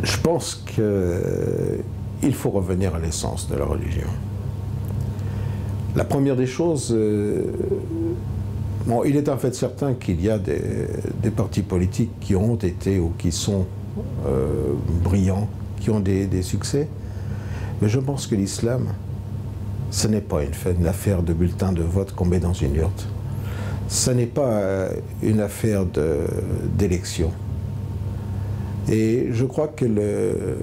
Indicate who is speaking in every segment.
Speaker 1: Je pense qu'il faut revenir à l'essence de la religion. La première des choses, bon, il est en fait certain qu'il y a des partis politiques qui ont été ou qui sont brillants, qui ont des succès, mais je pense que l'islam, ce n'est pas une affaire de bulletin de vote qu'on met dans une urne. Ce n'est pas une affaire d'élection. Et je crois que le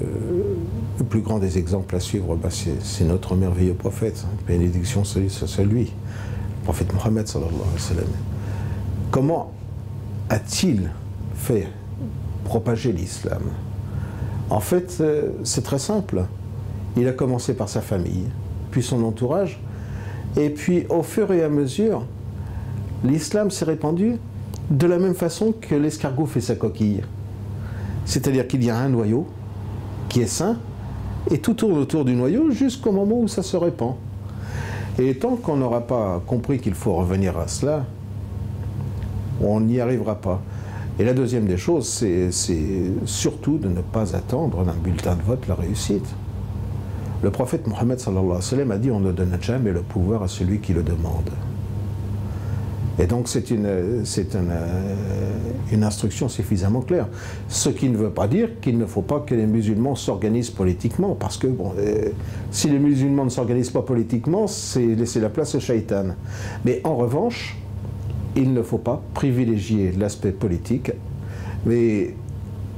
Speaker 1: plus grand des exemples à suivre, c'est notre merveilleux prophète, bénédiction sur lui, le prophète Mohammed sallallahu alayhi wa sallam. Comment a-t-il fait propager l'islam? En fait, c'est très simple. Il a commencé par sa famille, puis son entourage, et puis au fur et à mesure, l'islam s'est répandu de la même façon que l'escargot fait sa coquille. C'est-à-dire qu'il y a un noyau qui est sain, et tout tourne autour du noyau jusqu'au moment où ça se répand. Et tant qu'on n'aura pas compris qu'il faut revenir à cela, on n'y arrivera pas. Et la deuxième des choses, c'est surtout de ne pas attendre d'un bulletin de vote la réussite. Le prophète Mohammed sallallahu alayhi wa sallam a dit: on ne donne jamais le pouvoir à celui qui le demande. Et donc c'est une instruction suffisamment claire. Ce qui ne veut pas dire qu'il ne faut pas que les musulmans s'organisent politiquement, parce que bon, si les musulmans ne s'organisent pas politiquement, c'est laisser la place au shaitan. Mais en revanche, il ne faut pas privilégier l'aspect politique, mais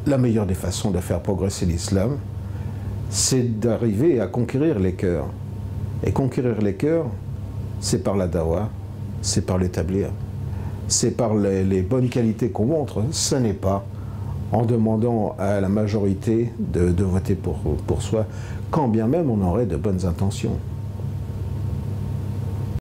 Speaker 1: la meilleure des façons de faire progresser l'islam, c'est d'arriver à conquérir les cœurs. Et conquérir les cœurs, c'est par la dawa, c'est par l'établir, c'est par les bonnes qualités qu'on montre. Ce n'est pas en demandant à la majorité de voter pour soi, quand bien même on aurait de bonnes intentions.